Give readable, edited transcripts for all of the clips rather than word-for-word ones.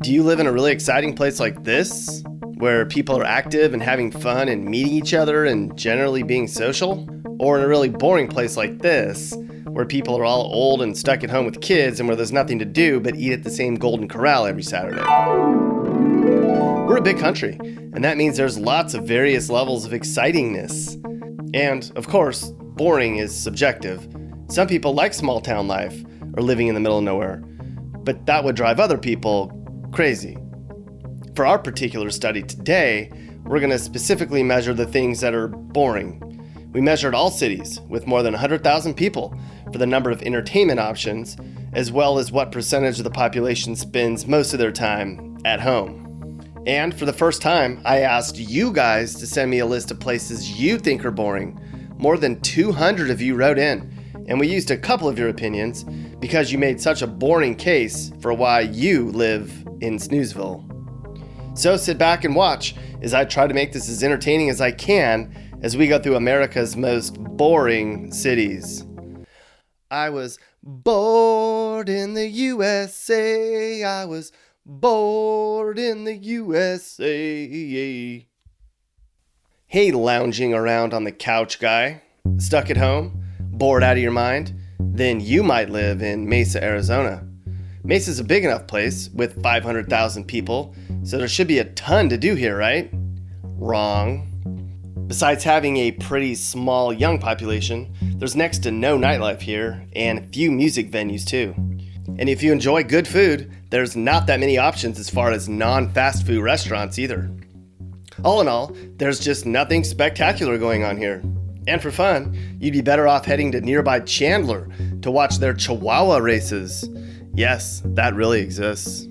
Do you live in a really exciting place like this, where people are active and having fun and meeting each other and generally being social? Or in a really boring place like this, where people are all old and stuck at home with kids and where there's nothing to do but eat at the same Golden Corral every Saturday? We're a big country, and that means there's lots of various levels of excitingness. And, of course, boring is subjective. Some people like small town life or living in the middle of nowhere, but that would drive other people crazy. For our particular study today, we're going to specifically measure the things that are boring. We measured all cities with more than 100,000 people for the number of entertainment options, as well as what percentage of the population spends most of their time at home. And for the first time, I asked you guys to send me a list of places you think are boring. More than 200 of you wrote in, and we used a couple of your opinions because you made such a boring case for why you live in Snoozeville. So sit back and watch as I try to make this as entertaining as I can as we go through America's most boring cities. I was bored in the USA. I was bored in the USA. Hey, lounging around on the couch guy. Stuck at home? Bored out of your mind? Then you might live in Mesa, Arizona. Mesa's a big enough place with 500,000 people, so there should be a ton to do here, right? Wrong. Besides having a pretty small young population, there's next to no nightlife here and few music venues too. And if you enjoy good food, there's not that many options as far as non-fast food restaurants either. All in all, there's just nothing spectacular going on here. And for fun, you'd be better off heading to nearby Chandler to watch their Chihuahua races. Yes, that really exists.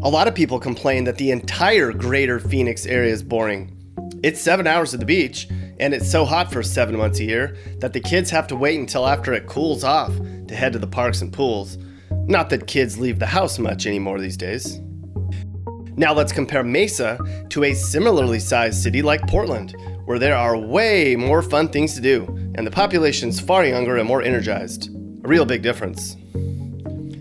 A lot of people complain that the entire greater Phoenix area is boring. It's 7 hours at the beach, and it's so hot for 7 months a year that the kids have to wait until after it cools off to head to the parks and pools. Not that kids leave the house much anymore these days. Now let's compare Mesa to a similarly sized city like Portland, where there are way more fun things to do, and the population's far younger and more energized. A real big difference.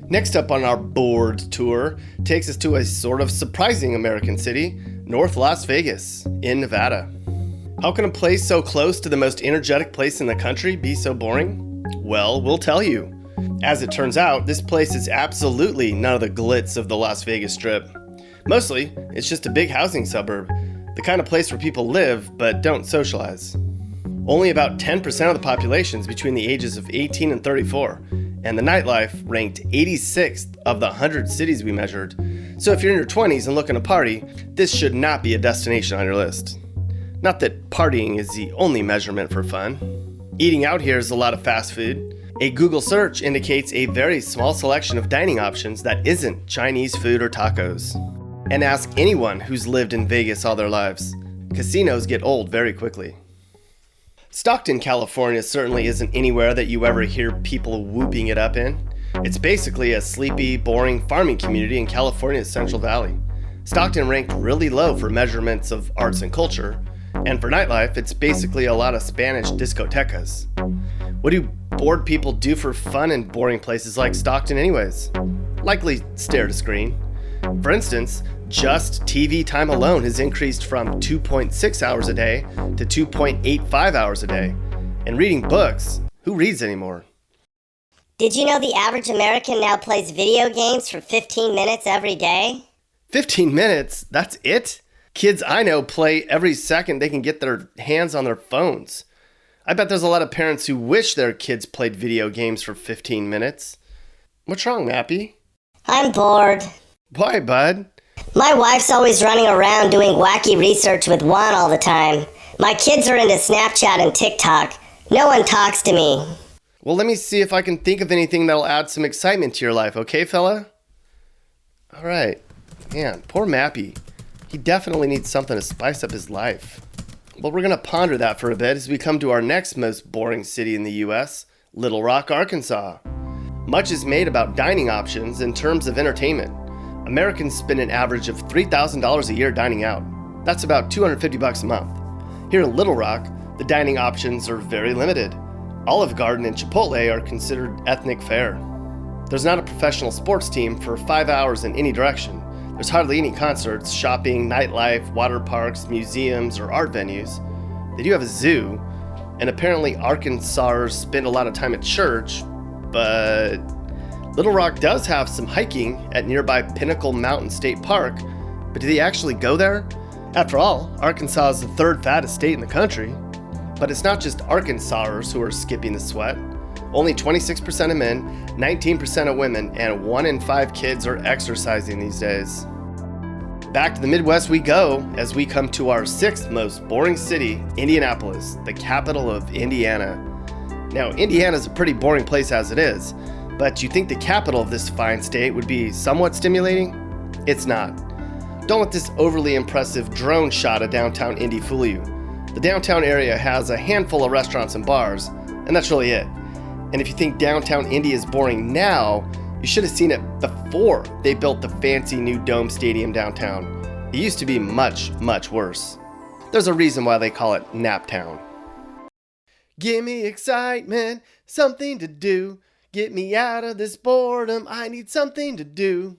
Next up on our bored tour takes us to a sort of surprising American city, North Las Vegas in Nevada. How can a place so close to the most energetic place in the country be so boring? Well, we'll tell you. As it turns out, this place is absolutely none of the glitz of the Las Vegas Strip. Mostly, it's just a big housing suburb, the kind of place where people live but don't socialize. Only about 10% of the population is between the ages of 18 and 34, and the nightlife ranked 86th of the 100 cities we measured. So if you're in your 20s and looking to party, this should not be a destination on your list. Not that partying is the only measurement for fun. Eating out here is a lot of fast food. A Google search indicates a very small selection of dining options that isn't Chinese food or tacos. And ask anyone who's lived in Vegas all their lives. Casinos get old very quickly. Stockton, California certainly isn't anywhere that you ever hear people whooping it up in. It's basically a sleepy, boring farming community in California's Central Valley. Stockton ranked really low for measurements of arts and culture, and for nightlife, it's basically a lot of Spanish discotecas. What do bored people do for fun in boring places like Stockton anyways? Likely stare at a screen. For instance, just TV time alone has increased from 2.6 hours a day to 2.85 hours a day. And reading books, who reads anymore? Did you know the average American now plays video games for 15 minutes every day? 15 minutes? That's it? Kids I know play every second they can get their hands on their phones. I bet there's a lot of parents who wish their kids played video games for 15 minutes. What's wrong, Mappy? I'm bored. Why, bud? My wife's always running around doing wacky research with Juan all the time. My kids are into Snapchat and TikTok. No one talks to me. Well, let me see if I can think of anything that'll add some excitement to your life, okay, fella? All right. Man, poor Mappy. He definitely needs something to spice up his life. Well, we're going to ponder that for a bit as we come to our next most boring city in the U.S., Little Rock, Arkansas. Much is made about dining options in terms of entertainment. Americans spend an average of $3,000 a year dining out. That's about $250 a month. Here in Little Rock, the dining options are very limited. Olive Garden and Chipotle are considered ethnic fare. There's not a professional sports team for 5 hours in any direction. There's hardly any concerts, shopping, nightlife, water parks, museums, or art venues. They do have a zoo, and apparently Arkansans spend a lot of time at church, but Little Rock does have some hiking at nearby Pinnacle Mountain State Park, but do they actually go there? After all, Arkansas is the third fattest state in the country. But it's not just Arkansans who are skipping the sweat. Only 26% of men, 19% of women, and 1 in 5 kids are exercising these days. Back to the Midwest we go as we come to our 6th most boring city, Indianapolis, the capital of Indiana. Now, Indiana is a pretty boring place as it is, but you think the capital of this fine state would be somewhat stimulating? It's not. Don't let this overly impressive drone shot of downtown Indy fool you. The downtown area has a handful of restaurants and bars, and that's really it. And if you think downtown Indy is boring now, you should have seen it before they built the fancy new dome stadium downtown. It used to be much, much worse. There's a reason why they call it Naptown. Give me excitement, something to do. Get me out of this boredom, I need something to do.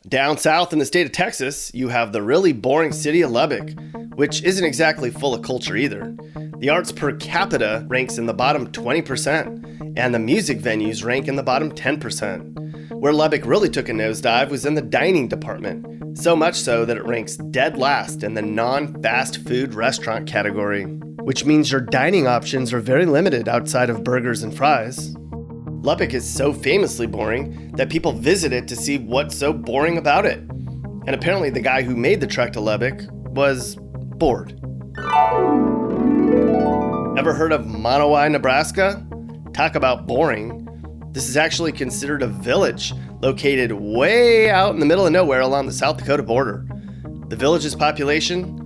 Down south in the state of Texas, you have the really boring city of Lubbock, which isn't exactly full of culture either. The arts per capita ranks in the bottom 20%, and the music venues rank in the bottom 10%. Where Lubbock really took a nosedive was in the dining department, so much so that it ranks dead last in the non-fast food restaurant category, which means your dining options are very limited outside of burgers and fries. Lubbock is so famously boring that people visit it to see what's so boring about it. And apparently the guy who made the trek to Lubbock was bored. Ever heard of Monowi, Nebraska? Talk about boring. This is actually considered a village located way out in the middle of nowhere along the South Dakota border. The village's population?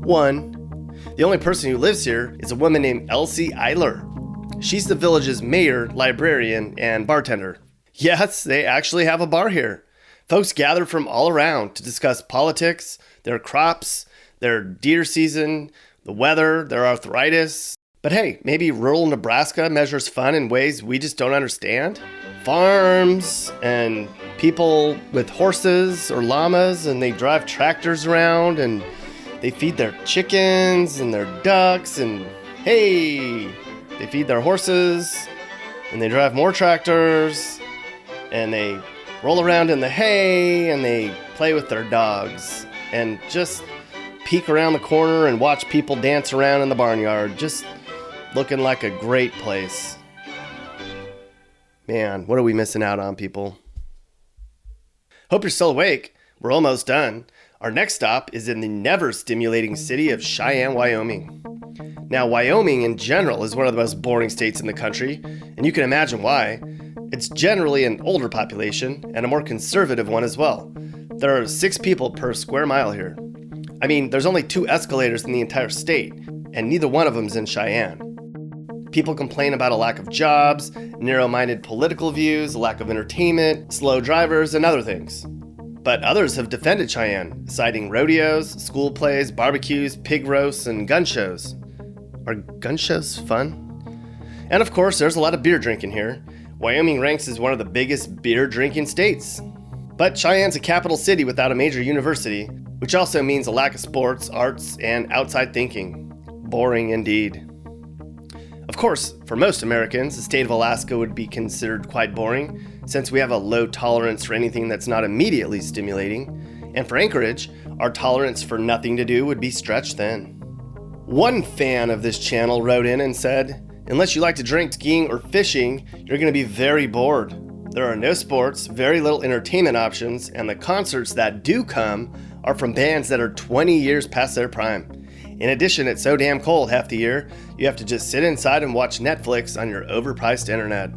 1. The only person who lives here is a woman named Elsie Eiler. She's the village's mayor, librarian, and bartender. Yes, they actually have a bar here. Folks gather from all around to discuss politics, their crops, their deer season, the weather, their arthritis. But hey, maybe rural Nebraska measures fun in ways we just don't understand? Farms and people with horses or llamas, and they drive tractors around and they feed their chickens and their ducks, and hey, they feed their horses, and they drive more tractors, and they roll around in the hay, and they play with their dogs, and just peek around the corner and watch people dance around in the barnyard, just looking like a great place. Man, what are we missing out on, people? Hope you're still awake. We're almost done. Our next stop is in the never-stimulating city of Cheyenne, Wyoming. Now, Wyoming in general is one of the most boring states in the country, and you can imagine why. It's generally an older population, and a more conservative one as well. There are 6 people per square mile here. I mean, there's only 2 escalators in the entire state, and neither one of them's in Cheyenne. People complain about a lack of jobs, narrow-minded political views, a lack of entertainment, slow drivers, and other things. But others have defended Cheyenne, citing rodeos, school plays, barbecues, pig roasts, and gun shows. Are gun shows fun? And of course, there's a lot of beer drinking here. Wyoming ranks as one of the biggest beer drinking states. But Cheyenne's a capital city without a major university, which also means a lack of sports, arts, and outside thinking. Boring indeed. Of course, for most Americans, the state of Alaska would be considered quite boring, since we have a low tolerance for anything that's not immediately stimulating. And for Anchorage, our tolerance for nothing to do would be stretched thin. One fan of this channel wrote in and said, unless you like to drink, skiing, or fishing, you're going to be very bored. There are no sports, very little entertainment options, and the concerts that do come are from bands that are 20 years past their prime. In addition, it's so damn cold half the year, you have to just sit inside and watch Netflix on your overpriced internet.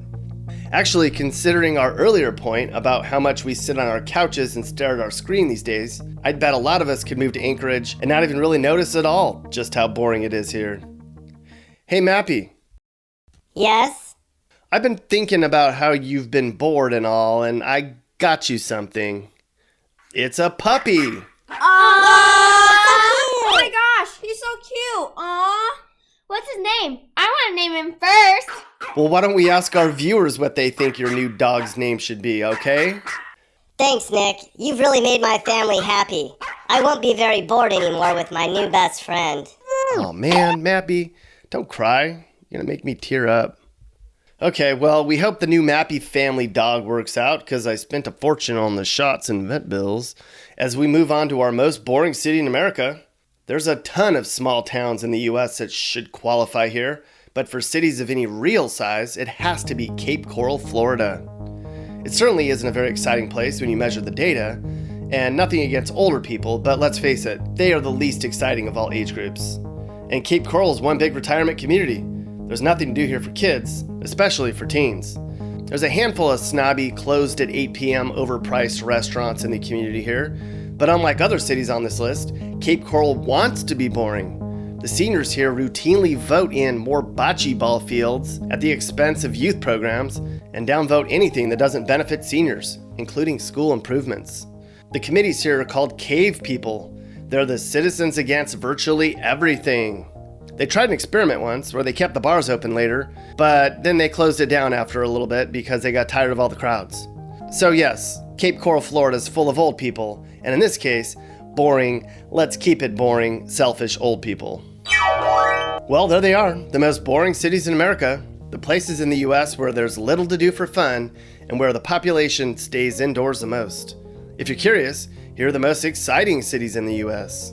Actually, considering our earlier point about how much we sit on our couches and stare at our screen these days, I'd bet a lot of us could move to Anchorage and not even really notice at all just how boring it is here. Hey, Mappy. Yes? I've been thinking about how you've been bored and all, and I got you something. It's a puppy. Oh my gosh, he's so cute. Aw. What's his name? I want to name him first. Well, why don't we ask our viewers what they think your new dog's name should be, okay? Thanks, Nick. You've really made my family happy. I won't be very bored anymore with my new best friend. Oh man, Mappy, don't cry. You're gonna make me tear up. Okay, well, we hope the new Mappy family dog works out, because I spent a fortune on the shots and vet bills. As we move on to our most boring city in America, there's a ton of small towns in the U.S. that should qualify here, but for cities of any real size, it has to be Cape Coral, Florida. It certainly isn't a very exciting place when you measure the data, and nothing against older people, but let's face it, they are the least exciting of all age groups. And Cape Coral is one big retirement community. There's nothing to do here for kids, especially for teens. There's a handful of snobby, closed at 8 p.m. overpriced restaurants in the community here, but unlike other cities on this list, Cape Coral wants to be boring. The seniors here routinely vote in more bocce ball fields at the expense of youth programs and downvote anything that doesn't benefit seniors, including school improvements. The committees here are called cave people. They're the citizens against virtually everything. They tried an experiment once where they kept the bars open later, but then they closed it down after a little bit because they got tired of all the crowds. So yes, Cape Coral, Florida is full of old people, and in this case, boring, let's keep it boring, selfish old people. Well, there they are, the most boring cities in America, the places in the US where there's little to do for fun and where the population stays indoors the most. If you're curious, here are the most exciting cities in the US.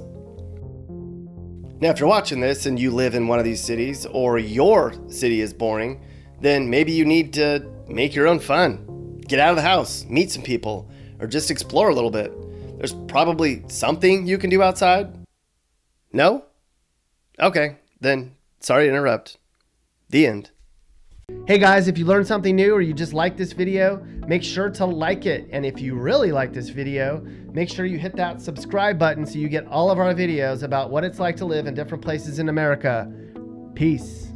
Now, if you're watching this and you live in one of these cities, or your city is boring, then maybe you need to make your own fun. Get out of the house, meet some people, or just explore a little bit. There's probably something you can do outside. No? Okay, then sorry to interrupt. The end. Hey guys, if you learned something new or you just like this video, make sure to like it. And if you really like this video, make sure you hit that subscribe button so you get all of our videos about what it's like to live in different places in America. Peace.